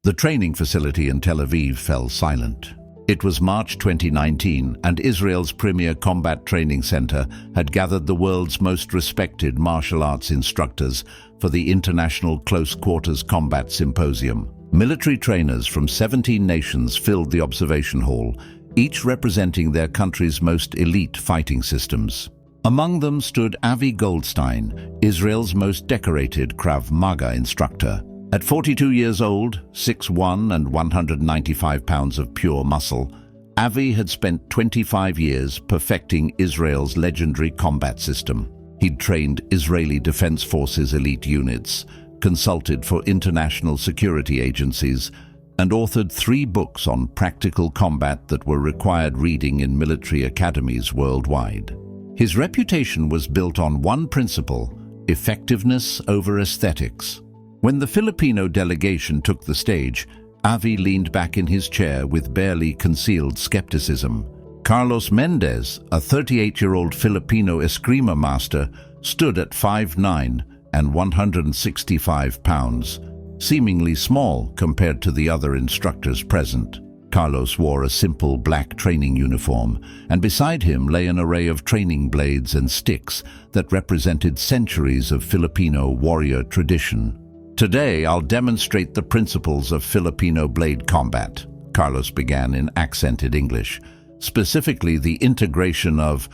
The training facility in Tel Aviv fell silent. It was March 2019, and Israel's premier combat training center had gathered the world's most respected martial arts instructors for the International Close Quarters Combat Symposium. Military trainers from 17 nations filled the observation hall, each representing their country's most elite fighting systems. Among them stood Avi Goldstein, Israel's most decorated Krav Maga instructor. At 42 years old, 6'1" and 195 pounds of pure muscle, Avi had spent 25 years perfecting Israel's legendary combat system. He'd trained Israeli Defense Forces elite units, consulted for international security agencies, and authored 3 books on practical combat that were required reading in military academies worldwide. His reputation was built on one principle: effectiveness over aesthetics. When the Filipino delegation took the stage, Avi leaned back in his chair with barely concealed skepticism. Carlos Mendez, a 38-year-old Filipino Eskrima master, stood at 5'9" and 165 pounds, seemingly small compared to the other instructors present. Carlos wore a simple black training uniform, and beside him lay an array of training blades and sticks that represented centuries of Filipino warrior tradition. "Today, I'll demonstrate the principles of Filipino blade combat," Carlos began in accented English, specifically the integration of.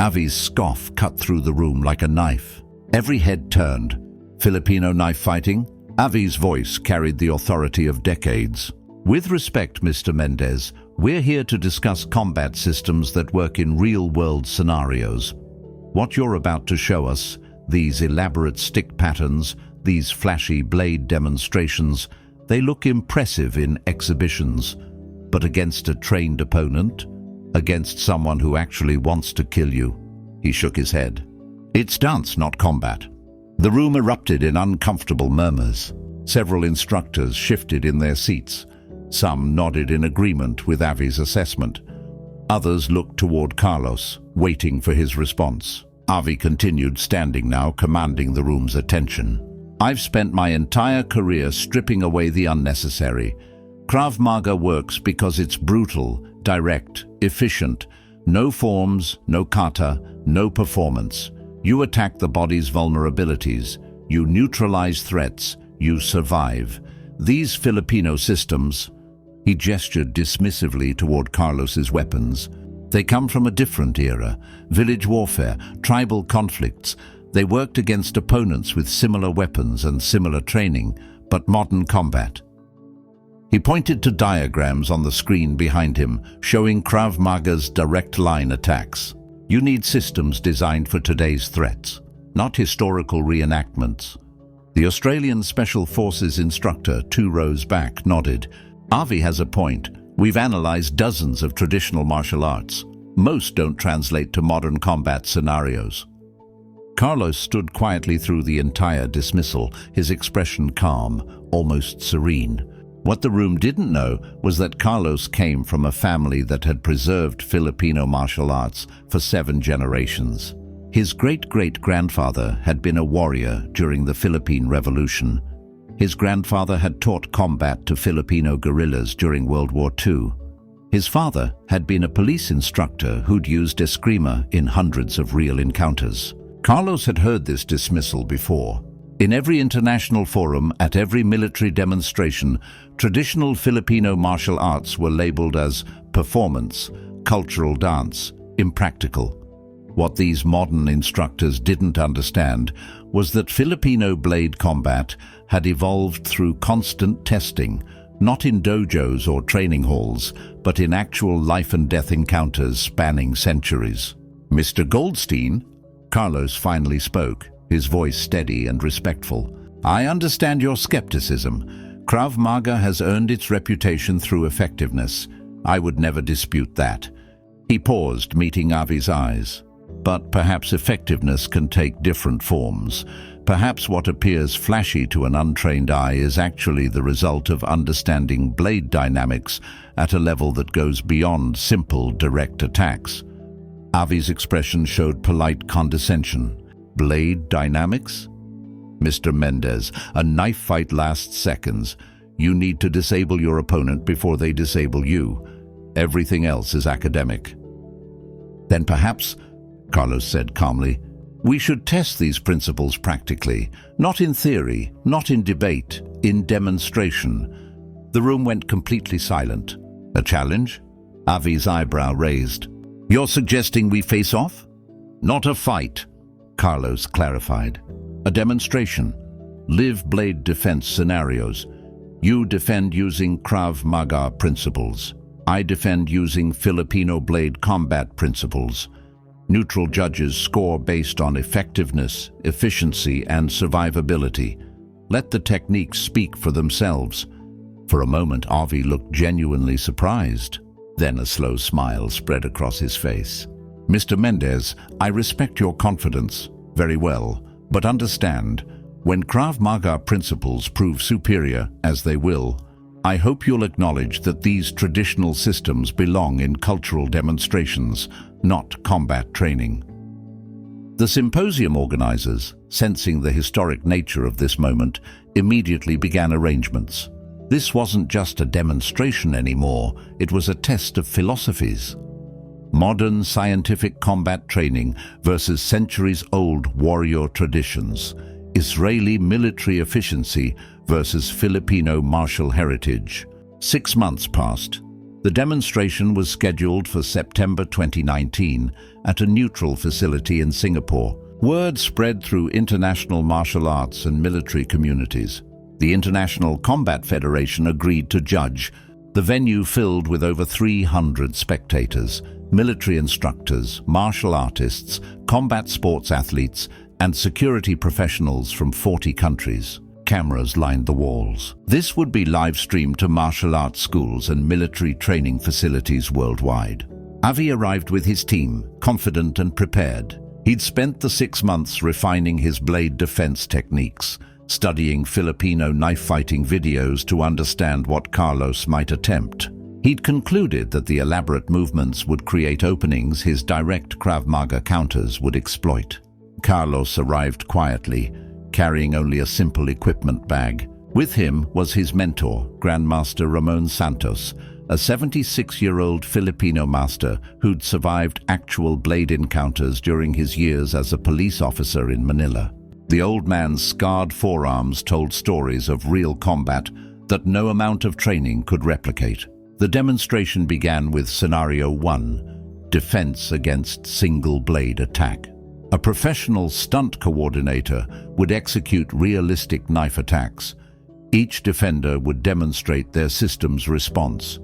Avi's scoff cut through the room like a knife. Every head turned. Filipino knife fighting? Avi's voice carried the authority of decades. "With respect, Mr. Mendez, we're here to discuss combat systems that work in real-world scenarios. What you're about to show us, these elaborate stick patterns, these flashy blade demonstrations, they look impressive in exhibitions. But against a trained opponent? Against someone who actually wants to kill you?" He shook his head. "It's dance, not combat." The room erupted in uncomfortable murmurs. Several instructors shifted in their seats. Some nodded in agreement with Avi's assessment. Others looked toward Carlos, waiting for his response. Avi continued, standing now, commanding the room's attention. "I've spent my entire career stripping away the unnecessary. Krav Maga works because it's brutal, direct, efficient. No forms, no kata, no performance. You attack the body's vulnerabilities. You neutralize threats. You survive. These Filipino systems," he gestured dismissively toward Carlos's weapons, "they come from a different era. Village warfare, tribal conflicts. They worked against opponents with similar weapons and similar training, but modern combat." He pointed to diagrams on the screen behind him, showing Krav Maga's direct line attacks. "You need systems designed for today's threats, not historical reenactments." The Australian Special Forces instructor, 2 rows back, nodded. "Avi has a point. We've analyzed dozens of traditional martial arts. Most don't translate to modern combat scenarios." Carlos stood quietly through the entire dismissal, his expression calm, almost serene. What the room didn't know was that Carlos came from a family that had preserved Filipino martial arts for 7 generations. His great-great-grandfather had been a warrior during the Philippine Revolution. His grandfather had taught combat to Filipino guerrillas during World War II. His father had been a police instructor who'd used Eskrima in hundreds of real encounters. Carlos had heard this dismissal before. In every international forum, at every military demonstration, traditional Filipino martial arts were labeled as performance, cultural dance, impractical. What these modern instructors didn't understand was that Filipino blade combat had evolved through constant testing, not in dojos or training halls, but in actual life-and-death encounters spanning centuries. "Mr. Goldstein," Carlos finally spoke, his voice steady and respectful. "I understand your skepticism. Krav Maga has earned its reputation through effectiveness. I would never dispute that." He paused, meeting Avi's eyes. "But perhaps effectiveness can take different forms. Perhaps what appears flashy to an untrained eye is actually the result of understanding blade dynamics at a level that goes beyond simple direct attacks." Avi's expression showed polite condescension. "Blade dynamics? Mr. Mendez, a knife fight lasts seconds. You need to disable your opponent before they disable you. Everything else is academic. Then perhaps, Carlos said calmly, we should test these principles practically, not in theory, not in debate, in demonstration. The room went completely silent. A challenge? Avi's eyebrow raised. You're suggesting we face off? Not a fight, Carlos clarified. A demonstration. Live blade defense scenarios. You defend using Krav Maga principles. I defend using Filipino blade combat principles. Neutral judges score based on effectiveness, efficiency, and survivability. Let the techniques speak for themselves. For a moment, Avi looked genuinely surprised. Then a slow smile spread across his face. Mr. Mendez, I respect your confidence. Very well. But understand, when Krav Maga principles prove superior, as they will, I hope you'll acknowledge that these traditional systems belong in cultural demonstrations, not combat training. The symposium organizers, sensing the historic nature of this moment, immediately began arrangements. This wasn't just a demonstration anymore, it was a test of philosophies. Modern scientific combat training versus centuries-old warrior traditions. Israeli military efficiency versus Filipino martial heritage. 6 months passed. The demonstration was scheduled for September 2019 at a neutral facility in Singapore. Word spread through international martial arts and military communities. The International Combat Federation agreed to judge. The venue filled with over 300 spectators, military instructors, martial artists, combat sports athletes, and security professionals from 40 countries. Cameras lined the walls. This would be live-streamed to martial arts schools and military training facilities worldwide. Avi arrived with his team, confident and prepared. He'd spent the 6 months refining his blade defense techniques, studying Filipino knife-fighting videos to understand what Carlos might attempt. He'd concluded that the elaborate movements would create openings his direct Krav Maga counters would exploit. Carlos arrived quietly, carrying only a simple equipment bag. With him was his mentor, Grandmaster Ramon Santos, a 76-year-old Filipino master who'd survived actual blade encounters during his years as a police officer in Manila. The old man's scarred forearms told stories of real combat that no amount of training could replicate. The demonstration began with Scenario 1, Defense against Single-Blade Attack. A professional stunt coordinator would execute realistic knife attacks. Each defender would demonstrate their system's response.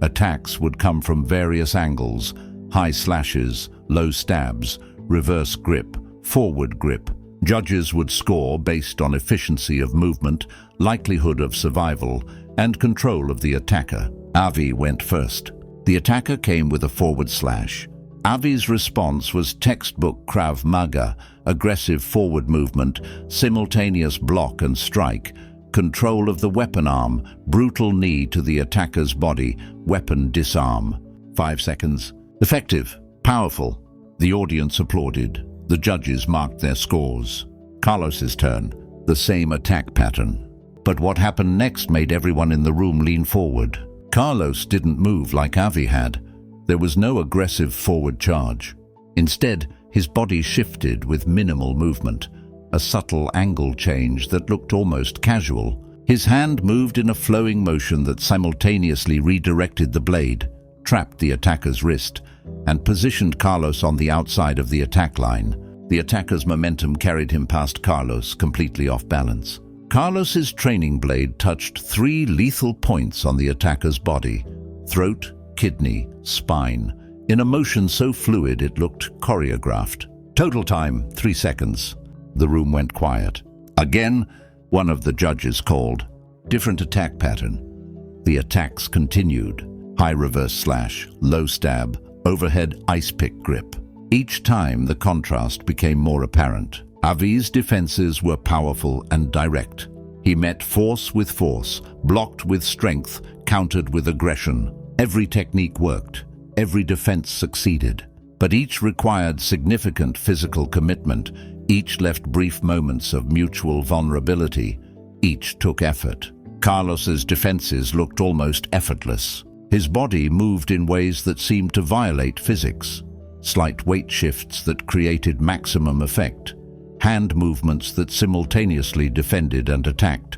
Attacks would come from various angles: high slashes, low stabs, reverse grip, forward grip. Judges would score based on efficiency of movement, likelihood of survival, and control of the attacker. Avi went first. The attacker came with a forward slash. Avi's response was textbook Krav Maga: aggressive forward movement, simultaneous block and strike, control of the weapon arm, brutal knee to the attacker's body, weapon disarm. 5 seconds. Effective. Powerful. The audience applauded. The judges marked their scores. Carlos's turn. The same attack pattern. But what happened next made everyone in the room lean forward. Carlos didn't move like Avi had. There was no aggressive forward charge. Instead, his body shifted with minimal movement, a subtle angle change that looked almost casual. His hand moved in a flowing motion that simultaneously redirected the blade, trapped the attacker's wrist, and positioned Carlos on the outside of the attack line. The attacker's momentum carried him past Carlos, completely off balance. Carlos's training blade touched 3 lethal points on the attacker's body: throat, kidney, spine, in a motion so fluid it looked choreographed. Total time, 3 seconds. The room went quiet. Again, one of the judges called. Different attack pattern. The attacks continued. High reverse slash, low stab, overhead ice pick grip. Each time the contrast became more apparent. Avi's defenses were powerful and direct. He met force with force, blocked with strength, countered with aggression. Every technique worked. Every defense succeeded. But each required significant physical commitment. Each left brief moments of mutual vulnerability. Each took effort. Carlos's defenses looked almost effortless. His body moved in ways that seemed to violate physics. Slight weight shifts that created maximum effect. Hand movements that simultaneously defended and attacked.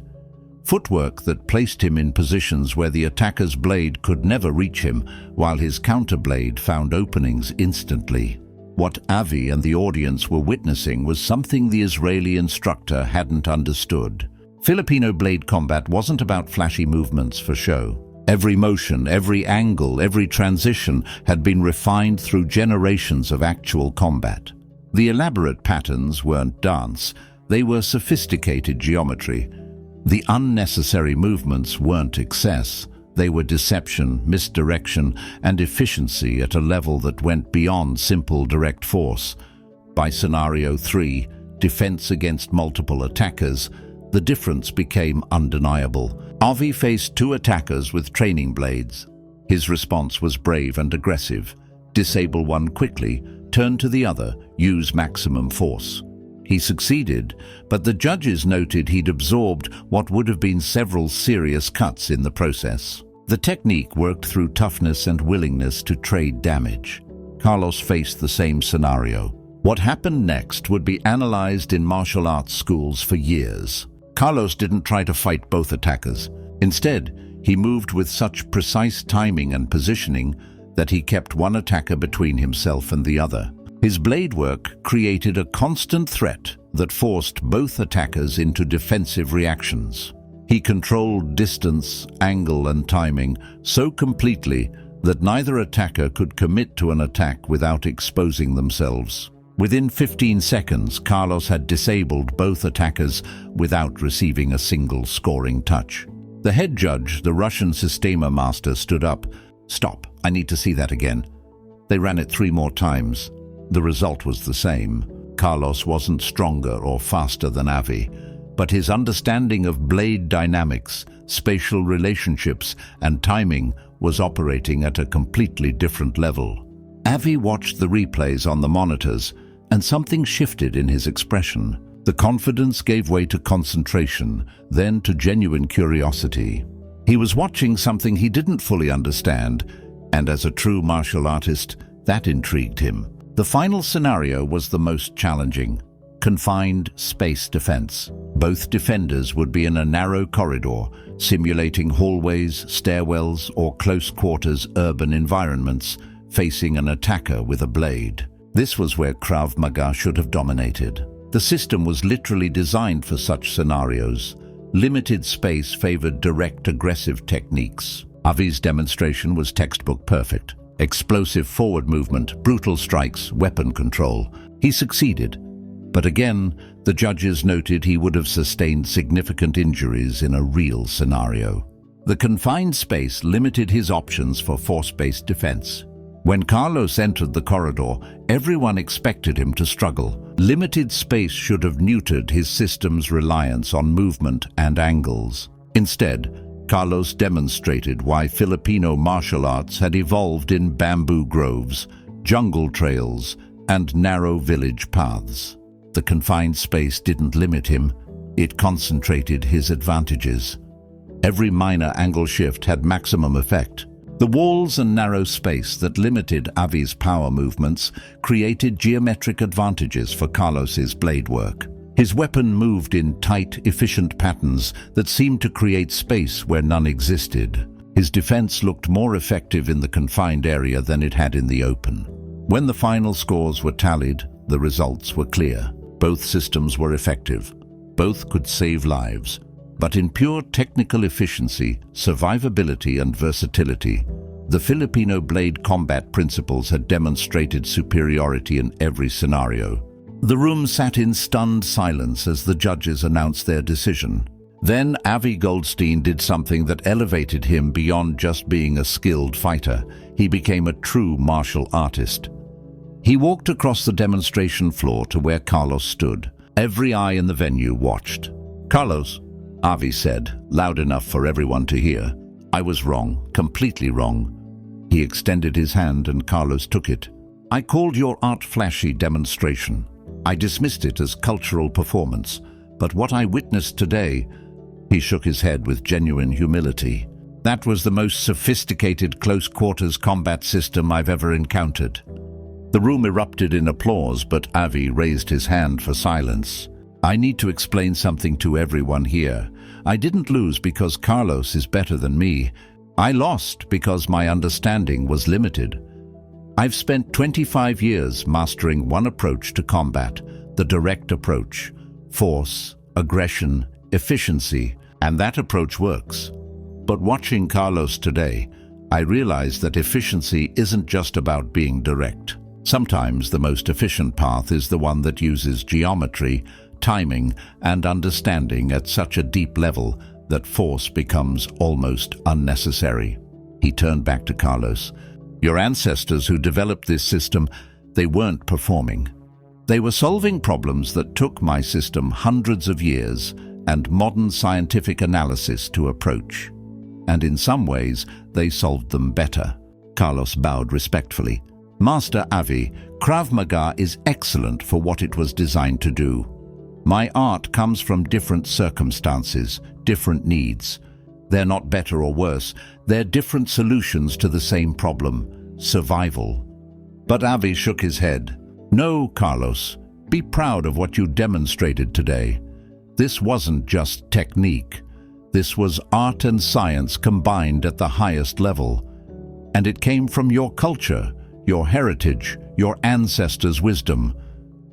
Footwork that placed him in positions where the attacker's blade could never reach him, while his counterblade found openings instantly. What Avi and the audience were witnessing was something the Israeli instructor hadn't understood. Filipino blade combat wasn't about flashy movements for show. Every motion, every angle, every transition had been refined through generations of actual combat. The elaborate patterns weren't dance, they were sophisticated geometry. The unnecessary movements weren't excess, they were deception, misdirection, and efficiency at a level that went beyond simple direct force. By Scenario 3, defense against multiple attackers, the difference became undeniable. Avi faced 2 attackers with training blades. His response was brave and aggressive. Disable one quickly, turn to the other, use maximum force. He succeeded, but the judges noted he'd absorbed what would have been several serious cuts in the process. The technique worked through toughness and willingness to trade damage. Carlos faced the same scenario. What happened next would be analyzed in martial arts schools for years. Carlos didn't try to fight both attackers. Instead, he moved with such precise timing and positioning that he kept one attacker between himself and the other. His blade work created a constant threat that forced both attackers into defensive reactions. He controlled distance, angle, and timing so completely that neither attacker could commit to an attack without exposing themselves. Within 15 seconds, Carlos had disabled both attackers without receiving a single scoring touch. The head judge, the Russian Systema master, stood up. "Stop, I need to see that again." They ran it 3 more times. The result was the same. Carlos wasn't stronger or faster than Avi, but his understanding of blade dynamics, spatial relationships, and timing was operating at a completely different level. Avi watched the replays on the monitors, and something shifted in his expression. The confidence gave way to concentration, then to genuine curiosity. He was watching something he didn't fully understand, and as a true martial artist, that intrigued him. The final scenario was the most challenging. Confined space defense. Both defenders would be in a narrow corridor, simulating hallways, stairwells, or close-quarters urban environments, facing an attacker with a blade. This was where Krav Maga should have dominated. The system was literally designed for such scenarios. Limited space favored direct aggressive techniques. Avi's demonstration was textbook perfect. Explosive forward movement, brutal strikes, weapon control. He succeeded. But again, the judges noted he would have sustained significant injuries in a real scenario. The confined space limited his options for force-based defense. When Carlos entered the corridor, everyone expected him to struggle. Limited space should have neutered his system's reliance on movement and angles. Instead, Carlos demonstrated why Filipino martial arts had evolved in bamboo groves, jungle trails, and narrow village paths. The confined space didn't limit him, it concentrated his advantages. Every minor angle shift had maximum effect. The walls and narrow space that limited Avi's power movements created geometric advantages for Carlos's blade work. His weapon moved in tight, efficient patterns that seemed to create space where none existed. His defense looked more effective in the confined area than it had in the open. When the final scores were tallied, the results were clear. Both systems were effective. Both could save lives. But in pure technical efficiency, survivability, and versatility, the Filipino blade combat principles had demonstrated superiority in every scenario. The room sat in stunned silence as the judges announced their decision. Then Avi Goldstein did something that elevated him beyond just being a skilled fighter. He became a true martial artist. He walked across the demonstration floor to where Carlos stood. Every eye in the venue watched. "Carlos," Avi said, loud enough for everyone to hear, "I was wrong, completely wrong." He extended his hand and Carlos took it. "I called your art flashy demonstration. I dismissed it as cultural performance, but what I witnessed today..." He shook his head with genuine humility. That was the most sophisticated close-quarters combat system I've ever encountered. The room erupted in applause, but Avi raised his hand for silence. I need to explain something to everyone here. I didn't lose because Carlos is better than me. I lost because my understanding was limited. I've spent 25 years mastering one approach to combat, the direct approach. Force, aggression, efficiency, and that approach works. But watching Carlos today, I realize that efficiency isn't just about being direct. Sometimes the most efficient path is the one that uses geometry, timing, and understanding at such a deep level that force becomes almost unnecessary. He turned back to Carlos. Your ancestors who developed this system, they weren't performing. They were solving problems that took my system hundreds of years and modern scientific analysis to approach. And in some ways, they solved them better. Carlos bowed respectfully. Master Avi, Krav Maga is excellent for what it was designed to do. My art comes from different circumstances, different needs. They're not better or worse, they're different solutions to the same problem, survival. But Avi shook his head. No, Carlos, be proud of what you demonstrated today. This wasn't just technique. This was art and science combined at the highest level. And it came from your culture, your heritage, your ancestors' wisdom.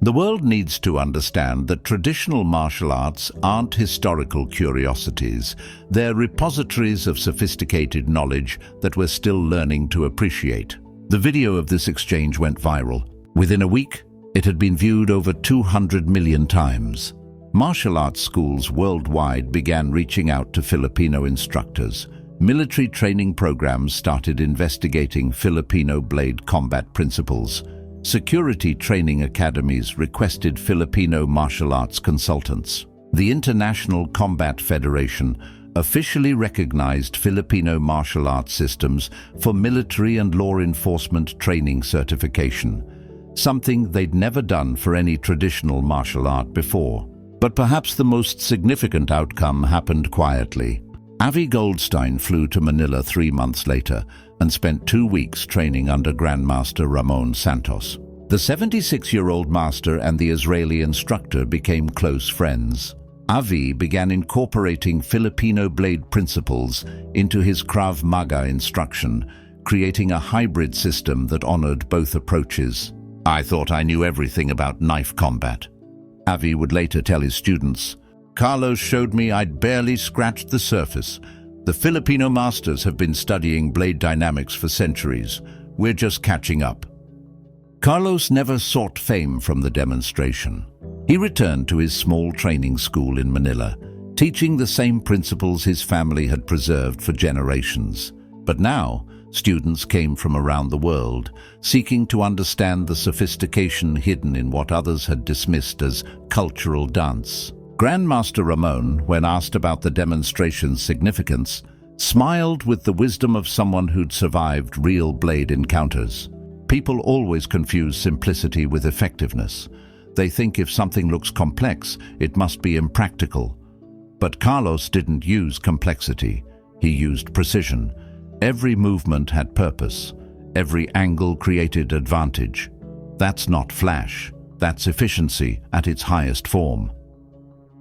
The world needs to understand that traditional martial arts aren't historical curiosities. They're repositories of sophisticated knowledge that we're still learning to appreciate. The video of this exchange went viral. Within a week, it had been viewed over 200 million times. Martial arts schools worldwide began reaching out to Filipino instructors. Military training programs started investigating Filipino blade combat principles. Security training academies requested Filipino martial arts consultants. The International Combat Federation officially recognized Filipino martial arts systems for military and law enforcement training certification, something they'd never done for any traditional martial art before. But perhaps the most significant outcome happened quietly. Avi Goldstein flew to Manila 3 months later and spent 2 weeks training under Grandmaster Ramon Santos. The 76-year-old master and the Israeli instructor became close friends. Avi began incorporating Filipino blade principles into his Krav Maga instruction, creating a hybrid system that honored both approaches. I thought I knew everything about knife combat. Avi would later tell his students, Carlos showed me I'd barely scratched the surface. The Filipino masters have been studying blade dynamics for centuries. We're just catching up. Carlos never sought fame from the demonstration. He returned to his small training school in Manila, teaching the same principles his family had preserved for generations. But now, students came from around the world, seeking to understand the sophistication hidden in what others had dismissed as cultural dance. Grandmaster Ramon, when asked about the demonstration's significance, smiled with the wisdom of someone who'd survived real blade encounters. People always confuse simplicity with effectiveness. They think if something looks complex, it must be impractical. But Carlos didn't use complexity. He used precision. Every movement had purpose. Every angle created advantage. That's not flash. That's efficiency at its highest form.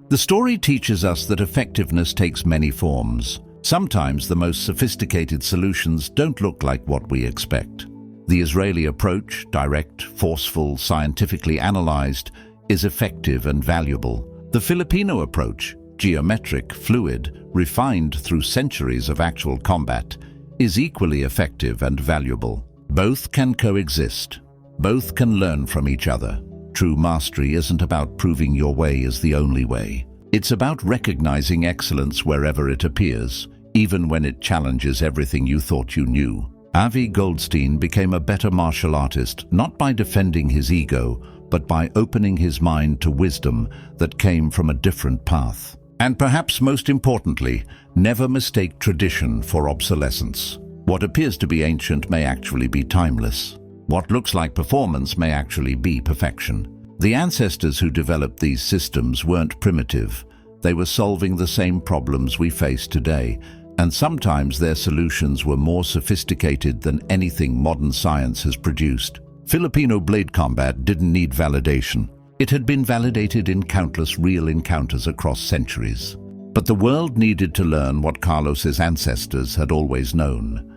The story teaches us that effectiveness takes many forms. Sometimes the most sophisticated solutions don't look like what we expect. The Israeli approach, direct, forceful, scientifically analyzed, is effective and valuable. The Filipino approach, geometric, fluid, refined through centuries of actual combat, is equally effective and valuable. Both can coexist. Both can learn from each other. True mastery isn't about proving your way is the only way. It's about recognizing excellence wherever it appears, even when it challenges everything you thought you knew. Avi Goldstein became a better martial artist, not by defending his ego, but by opening his mind to wisdom that came from a different path. And perhaps most importantly, never mistake tradition for obsolescence. What appears to be ancient may actually be timeless. What looks like performance may actually be perfection. The ancestors who developed these systems weren't primitive. They were solving the same problems we face today, and sometimes their solutions were more sophisticated than anything modern science has produced. Filipino blade combat didn't need validation. It had been validated in countless real encounters across centuries. But the world needed to learn what Carlos's ancestors had always known.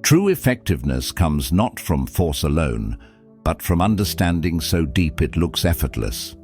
True effectiveness comes not from force alone, but from understanding so deep it looks effortless.